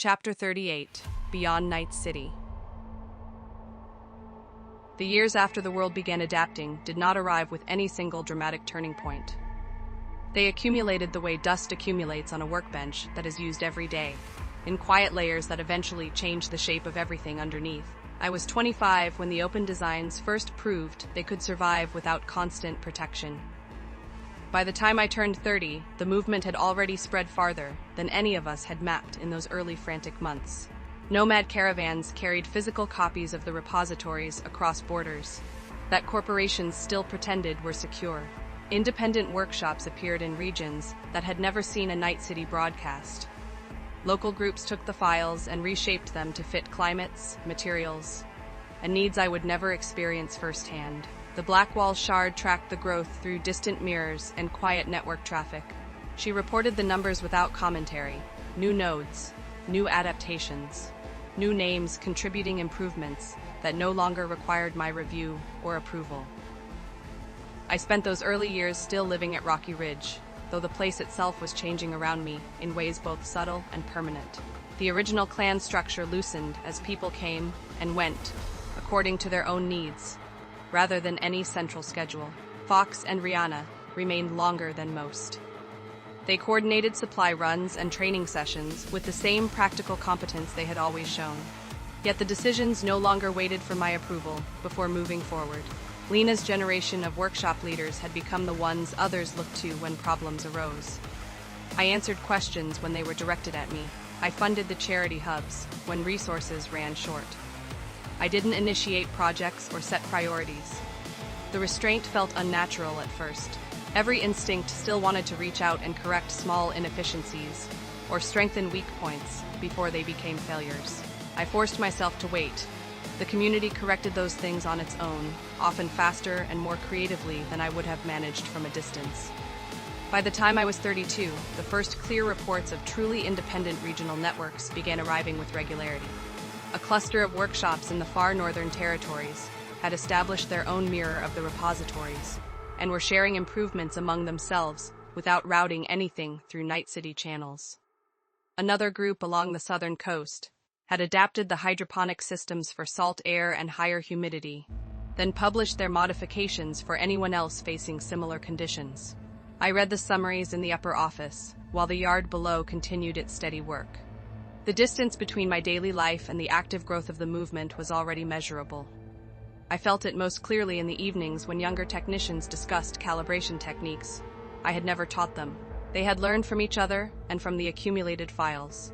Chapter 38, Beyond Night City. The years after the world began adapting did not arrive with any single dramatic turning point. They accumulated the way dust accumulates on a workbench that is used every day, in quiet layers that eventually change the shape of everything underneath. I was 25 when the open designs first proved they could survive without constant protection. By the time I turned 30, the movement had already spread farther than any of us had mapped in those early frantic months. Nomad caravans carried physical copies of the repositories across borders that corporations still pretended were secure. Independent workshops appeared in regions that had never seen a Night City broadcast. Local groups took the files and reshaped them to fit climates, materials, and needs I would never experience firsthand. The Blackwall Shard tracked the growth through distant mirrors and quiet network traffic. She reported the numbers without commentary. New nodes, new adaptations, new names contributing improvements that no longer required my review or approval. I spent those early years still living at Rocky Ridge, though the place itself was changing around me in ways both subtle and permanent. The original clan structure loosened as people came and went, according to their own needs, rather than any central schedule. Fox and Rihanna remained longer than most. They coordinated supply runs and training sessions with the same practical competence they had always shown. Yet the decisions no longer waited for my approval before moving forward. Lena's generation of workshop leaders had become the ones others looked to when problems arose. I answered questions when they were directed at me. I funded the charity hubs when resources ran short. I didn't initiate projects or set priorities. The restraint felt unnatural at first. Every instinct still wanted to reach out and correct small inefficiencies or strengthen weak points before they became failures. I forced myself to wait. The community corrected those things on its own, often faster and more creatively than I would have managed from a distance. By the time I was 32, the first clear reports of truly independent regional networks began arriving with regularity. A cluster of workshops in the far northern territories had established their own mirror of the repositories and were sharing improvements among themselves without routing anything through Night City channels. Another group along the southern coast had adapted the hydroponic systems for salt air and higher humidity, then published their modifications for anyone else facing similar conditions. I read the summaries in the upper office, while the yard below continued its steady work. The distance between my daily life and the active growth of the movement was already measurable. I felt it most clearly in the evenings when younger technicians discussed calibration techniques I had never taught them. They had learned from each other and from the accumulated files.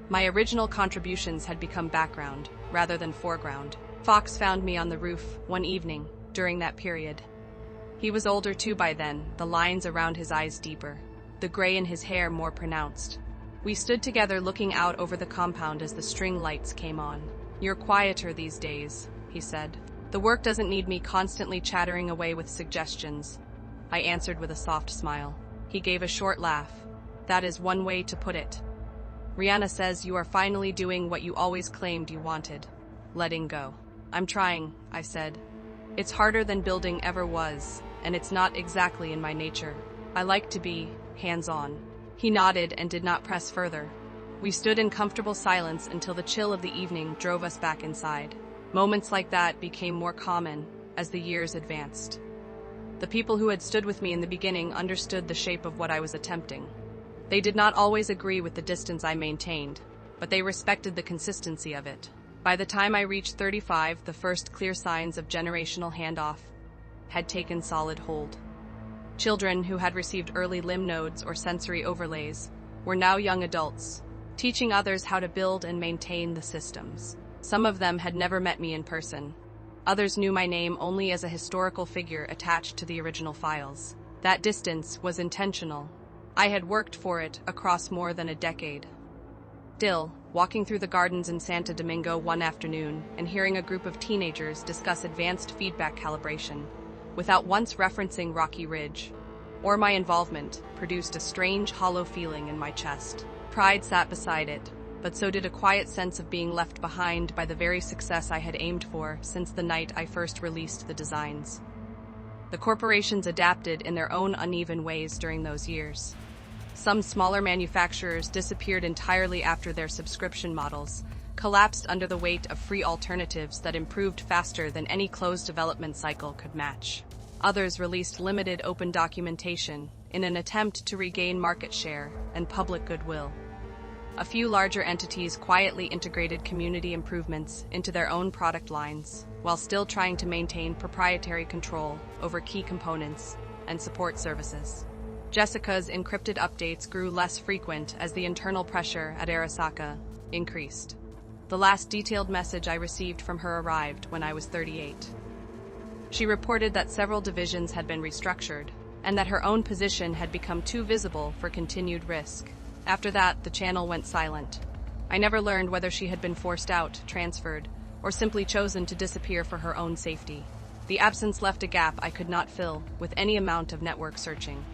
My original contributions had become background rather than foreground. Fox found me on the roof one evening during that period. He was older too by then, the lines around his eyes deeper, the gray in his hair more pronounced. We stood together looking out over the compound as the string lights came on. "You're quieter these days," he said. "The work doesn't need me constantly chattering away with suggestions," I answered with a soft smile. He gave a short laugh. "That is one way to put it. Rihanna says you are finally doing what you always claimed you wanted, letting go." "I'm trying," I said. "It's harder than building ever was, and it's not exactly in my nature. I like to be hands-on." He nodded and did not press further. We stood in comfortable silence until the chill of the evening drove us back inside. Moments like that became more common as the years advanced. The people who had stood with me in the beginning understood the shape of what I was attempting. They did not always agree with the distance I maintained, but they respected the consistency of it. By the time I reached 35, the first clear signs of generational handoff had taken solid hold. Children who had received early limb nodes or sensory overlays were now young adults, teaching others how to build and maintain the systems. Some of them had never met me in person. Others knew my name only as a historical figure attached to the original files. That distance was intentional. I had worked for it across more than a decade. Still, walking through the gardens in Santo Domingo one afternoon and hearing a group of teenagers discuss advanced feedback calibration, without once referencing Rocky Ridge or my involvement, produced a strange, hollow feeling in my chest. Pride sat beside it, but so did a quiet sense of being left behind by the very success I had aimed for since the night I first released the designs. The corporations adapted in their own uneven ways during those years. Some smaller manufacturers disappeared entirely after their subscription models collapsed under the weight of free alternatives that improved faster than any closed development cycle could match. Others released limited open documentation in an attempt to regain market share and public goodwill. A few larger entities quietly integrated community improvements into their own product lines, while still trying to maintain proprietary control over key components and support services. Jessica's encrypted updates grew less frequent as the internal pressure at Arasaka increased. The last detailed message I received from her arrived when I was 38. She reported that several divisions had been restructured, and that her own position had become too visible for continued risk. After that, the channel went silent. I never learned whether she had been forced out, transferred, or simply chosen to disappear for her own safety. The absence left a gap I could not fill with any amount of network searching.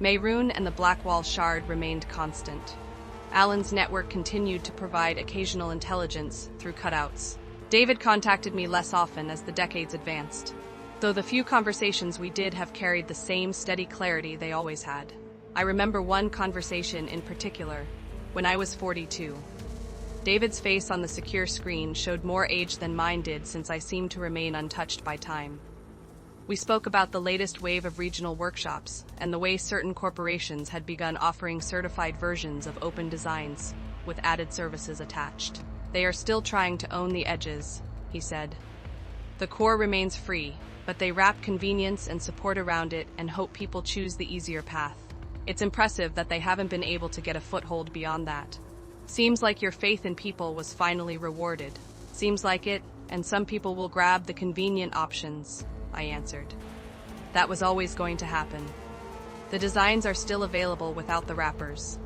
Meirun and the Blackwall Shard remained constant. Alan's network continued to provide occasional intelligence through cutouts. David contacted me less often as the decades advanced, though the few conversations we did have carried the same steady clarity they always had. I remember one conversation in particular, when I was 42. David's face on the secure screen showed more age than mine did, since I seemed to remain untouched by time. We spoke about the latest wave of regional workshops and the way certain corporations had begun offering certified versions of open designs with added services attached. They are still trying to own the edges, he said. The core remains free, but they wrap convenience and support around it and hope people choose the easier path. It's impressive that they haven't been able to get a foothold beyond that. Seems like your faith in people was finally rewarded. Seems like it, and some people will grab the convenient options, I answered. That was always going to happen. The designs are still available without the wrappers.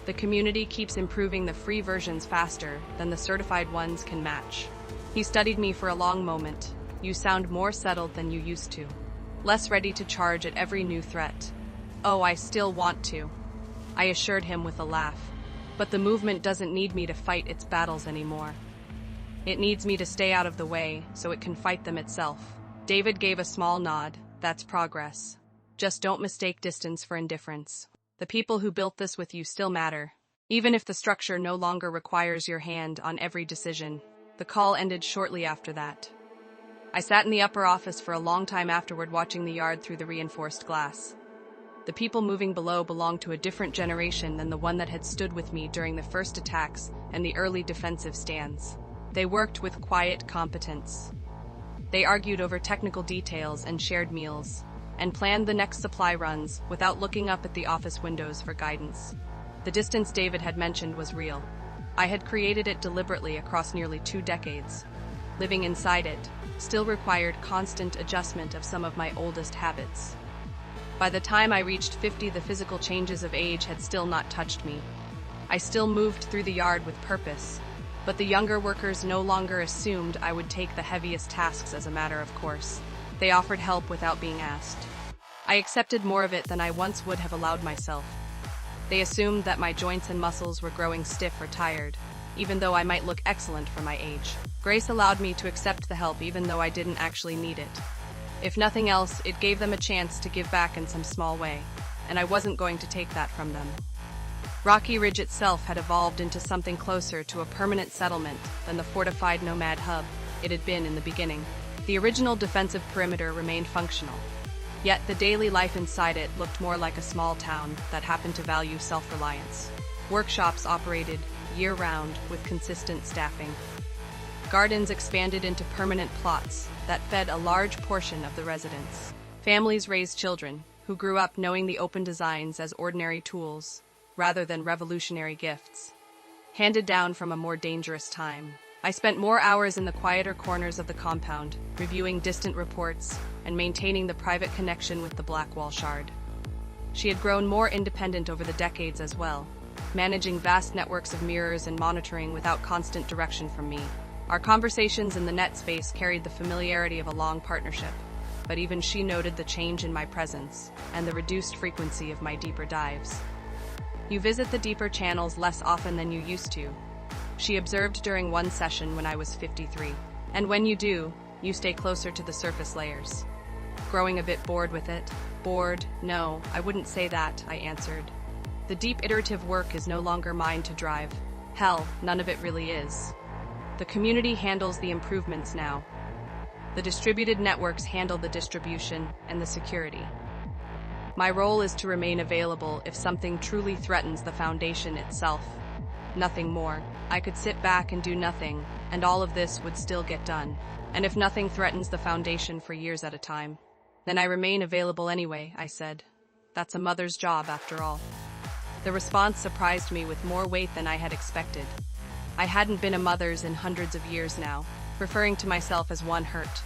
The community keeps improving the free versions faster than the certified ones can match. He studied me for a long moment. You sound more settled than you used to. Less ready to charge at every new threat. Oh, I still want to, I assured him with a laugh. But the movement doesn't need me to fight its battles anymore. It needs me to stay out of the way so it can fight them itself. David gave a small nod. That's progress. Just don't mistake distance for indifference. The people who built this with you still matter, even if the structure no longer requires your hand on every decision. The call ended shortly after that. I sat in the upper office for a long time afterward, watching the yard through the reinforced glass. The people moving below belonged to a different generation than the one that had stood with me during the first attacks and the early defensive stands. They worked with quiet competence. They argued over technical details and shared meals, and planned the next supply runs without looking up at the office windows for guidance. The distance David had mentioned was real. I had created it deliberately across nearly 2 decades. Living inside it still required constant adjustment of some of my oldest habits. By the time I reached 50, the physical changes of age had still not touched me. I still moved through the yard with purpose, but the younger workers no longer assumed I would take the heaviest tasks as a matter of course. They offered help without being asked. I accepted more of it than I once would have allowed myself. They assumed that my joints and muscles were growing stiff or tired, even though I might look excellent for my age. Grace allowed me to accept the help even though I didn't actually need it. If nothing else, it gave them a chance to give back in some small way, and I wasn't going to take that from them. Rocky Ridge itself had evolved into something closer to a permanent settlement than the fortified nomad hub it had been in the beginning. The original defensive perimeter remained functional, yet the daily life inside it looked more like a small town that happened to value self-reliance. Workshops operated year-round with consistent staffing. Gardens expanded into permanent plots that fed a large portion of the residents. Families raised children who grew up knowing the open designs as ordinary tools rather than revolutionary gifts, handed down from a more dangerous time. I spent more hours in the quieter corners of the compound, reviewing distant reports and maintaining the private connection with the Blackwall Shard. She had grown more independent over the decades as well, managing vast networks of mirrors and monitoring without constant direction from me. Our conversations in the net space carried the familiarity of a long partnership, but even she noted the change in my presence and the reduced frequency of my deeper dives. You visit the deeper channels less often than you used to, she observed during one session when I was 53. And when you do, you stay closer to the surface layers. Growing a bit bored with it? Bored? No, I wouldn't say that, I answered. The deep iterative work is no longer mine to drive. Hell, none of it really is. The community handles the improvements now. The distributed networks handle the distribution and the security. My role is to remain available if something truly threatens the foundation itself. Nothing more. I could sit back and do nothing, and all of this would still get done. And if nothing threatens the foundation for years at a time, then I remain available anyway, I said. That's a mother's job, after all. The response surprised me with more weight than I had expected. I hadn't been a mother's in hundreds of years now, referring to myself as one hurt.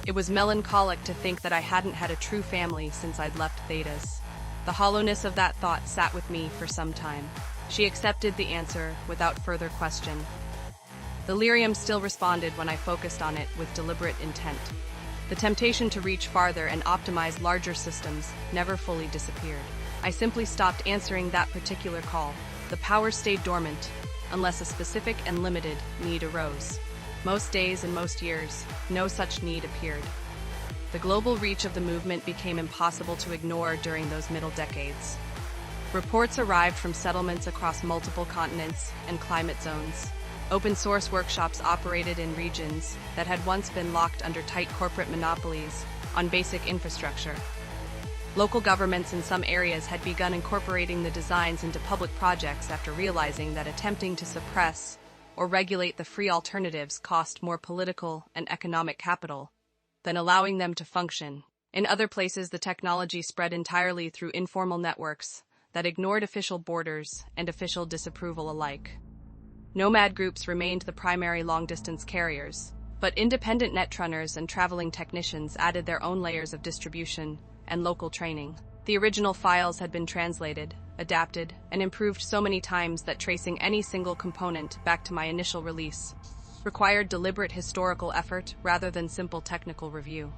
It was melancholic to think that I hadn't had a true family since I'd left Thedas. The hollowness of that thought sat with me for some time. She accepted the answer without further question. The lyrium still responded when I focused on it with deliberate intent. The temptation to reach farther and optimize larger systems never fully disappeared. I simply stopped answering that particular call. The power stayed dormant, unless a specific and limited need arose. Most days and most years, no such need appeared. The global reach of the movement became impossible to ignore during those middle decades. Reports arrived from settlements across multiple continents and climate zones. Open source workshops operated in regions that had once been locked under tight corporate monopolies on basic infrastructure. Local governments in some areas had begun incorporating the designs into public projects after realizing that attempting to suppress or regulate the free alternatives cost more political and economic capital than allowing them to function. In other places, the technology spread entirely through informal networks that ignored official borders and official disapproval alike. Nomad groups remained the primary long-distance carriers, but independent netrunners and traveling technicians added their own layers of distribution and local training. The original files had been translated, adapted, and improved so many times that tracing any single component back to my initial release required deliberate historical effort rather than simple technical review.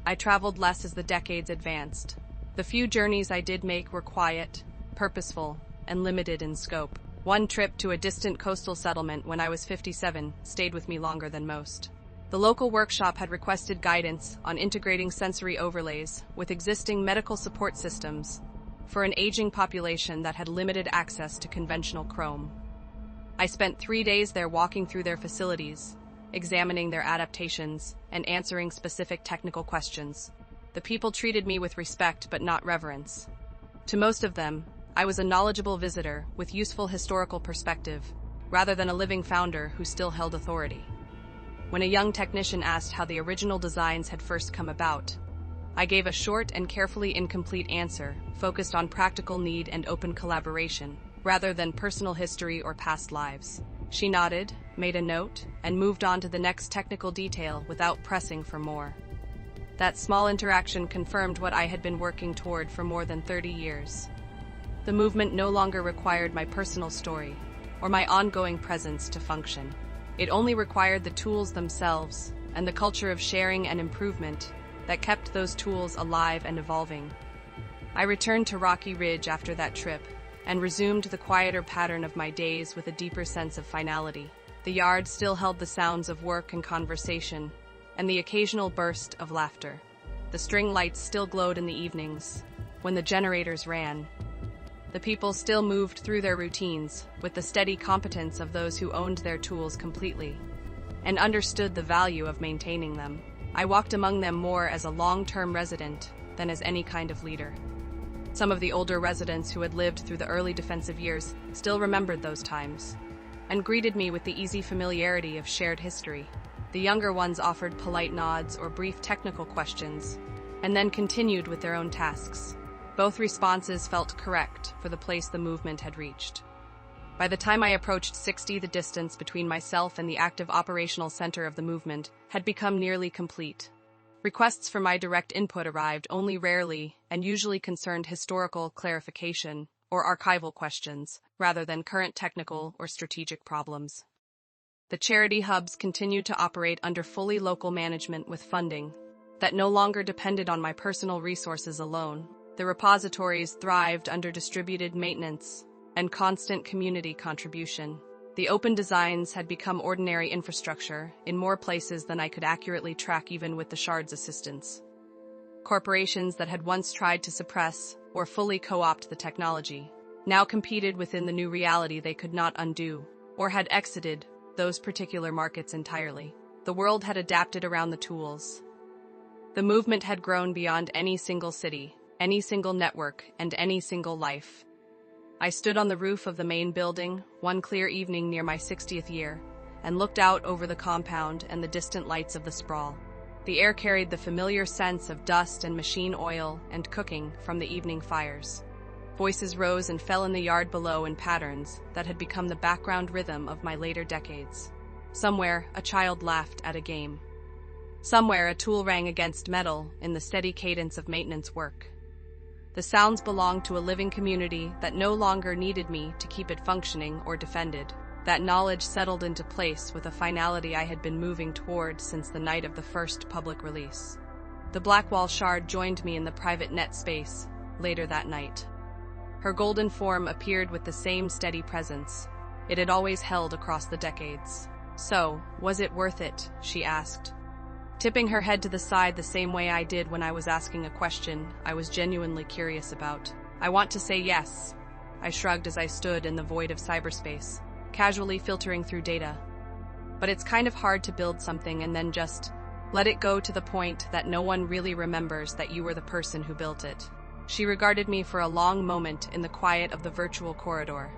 I traveled less as the decades advanced. The few journeys I did make were quiet, purposeful, and limited in scope. One trip to a distant coastal settlement when I was 57 stayed with me longer than most. The local workshop had requested guidance on integrating sensory overlays with existing medical support systems for an aging population that had limited access to conventional Chrome. I spent 3 days there walking through their facilities, examining their adaptations, and answering specific technical questions. The people treated me with respect but not reverence. To most of them, I was a knowledgeable visitor with useful historical perspective, rather than a living founder who still held authority. When a young technician asked how the original designs had first come about, I gave a short and carefully incomplete answer focused on practical need and open collaboration, rather than personal history or past lives. She nodded, made a note, and moved on to the next technical detail without pressing for more. That small interaction confirmed what I had been working toward for more than 30 years. The movement no longer required my personal story or my ongoing presence to function. It only required the tools themselves and the culture of sharing and improvement that kept those tools alive and evolving. I returned to Rocky Ridge after that trip and resumed the quieter pattern of my days with a deeper sense of finality. The yard still held the sounds of work and conversation, and the occasional burst of laughter. The string lights still glowed in the evenings, when the generators ran. The people still moved through their routines with the steady competence of those who owned their tools completely and understood the value of maintaining them. I walked among them more as a long-term resident than as any kind of leader. Some of the older residents who had lived through the early defensive years still remembered those times and greeted me with the easy familiarity of shared history. The younger ones offered polite nods or brief technical questions and then continued with their own tasks. Both responses felt correct for the place the movement had reached. By the time I approached 60, the distance between myself and the active operational center of the movement had become nearly complete. Requests for my direct input arrived only rarely and usually concerned historical clarification or archival questions, rather than current technical or strategic problems. The charity hubs continued to operate under fully local management with funding that no longer depended on my personal resources alone. The repositories thrived under distributed maintenance and constant community contribution. The open designs had become ordinary infrastructure in more places than I could accurately track even with the Shard's assistance. Corporations that had once tried to suppress or fully co-opt the technology now competed within the new reality they could not undo, or had exited those particular markets entirely. The world had adapted around the tools. The movement had grown beyond any single city, any single network, and any single life. I stood on the roof of the main building one clear evening near my 60th year, and looked out over the compound and the distant lights of the sprawl. The air carried the familiar sense of dust and machine oil and cooking from the evening fires. Voices rose and fell in the yard below in patterns that had become the background rhythm of my later decades. Somewhere, a child laughed at a game. Somewhere, a tool rang against metal in the steady cadence of maintenance work. The sounds belonged to a living community that no longer needed me to keep it functioning or defended. That knowledge settled into place with a finality I had been moving toward since the night of the first public release. The Blackwall Shard joined me in the private net space later that night. Her golden form appeared with the same steady presence it had always held across the decades. "So, was it worth it?" she asked, tipping her head to the side the same way I did when I was asking a question I was genuinely curious about. "I want to say yes," I shrugged as I stood in the void of cyberspace, casually filtering through data. "But it's kind of hard to build something and then just let it go to the point that no one really remembers that you were the person who built it." She regarded me for a long moment in the quiet of the virtual corridor.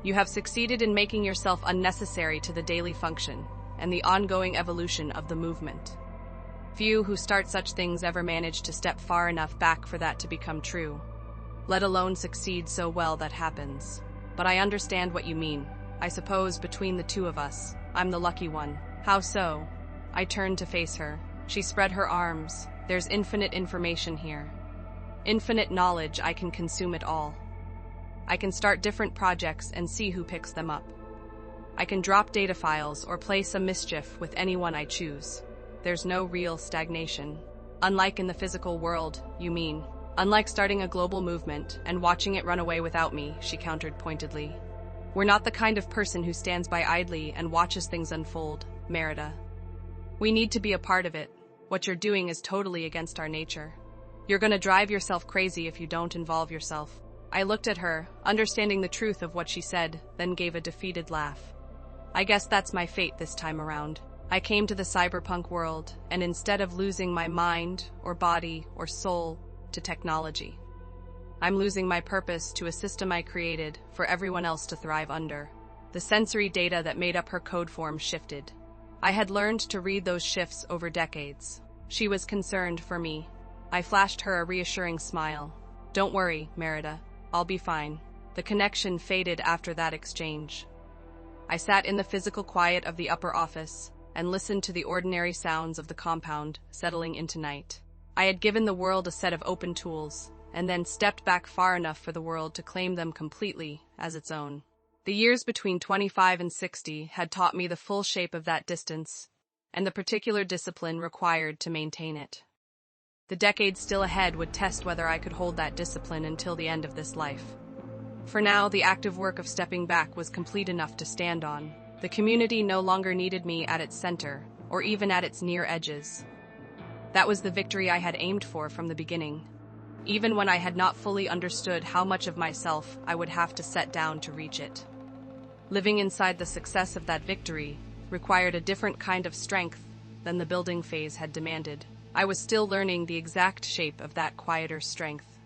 "You have succeeded in making yourself unnecessary to the daily function and the ongoing evolution of the movement. Few who start such things ever manage to step far enough back for that to become true, let alone succeed so well that happens. But I understand what you mean. I suppose between the two of us, I'm the lucky one." "How so?" I turned to face her. She spread her arms. "There's infinite information here. Infinite knowledge. I can consume it all. I can start different projects and see who picks them up. I can drop data files or play some mischief with anyone I choose. There's no real stagnation." "Unlike in the physical world, you mean?" "Unlike starting a global movement and watching it run away without me," she countered pointedly. "We're not the kind of person who stands by idly and watches things unfold, Merida. We need to be a part of it. What you're doing is totally against our nature. You're gonna drive yourself crazy if you don't involve yourself." I looked at her, understanding the truth of what she said, then gave a defeated laugh. "I guess that's my fate this time around. I came to the cyberpunk world, and instead of losing my mind, or body, or soul to technology, I'm losing my purpose to a system I created for everyone else to thrive under." The sensory data that made up her code form shifted. I had learned to read those shifts over decades. She was concerned for me. I flashed her a reassuring smile. "Don't worry, Merida. I'll be fine." The connection faded after that exchange. I sat in the physical quiet of the upper office and listened to the ordinary sounds of the compound settling into night. I had given the world a set of open tools, and then stepped back far enough for the world to claim them completely as its own. The years between 25 and 60 had taught me the full shape of that distance, and the particular discipline required to maintain it. The decades still ahead would test whether I could hold that discipline until the end of this life. For now, the active work of stepping back was complete enough to stand on. The community no longer needed me at its center, or even at its near edges. That was the victory I had aimed for from the beginning, even when I had not fully understood how much of myself I would have to set down to reach it. Living inside the success of that victory required a different kind of strength than the building phase had demanded. I was still learning the exact shape of that quieter strength.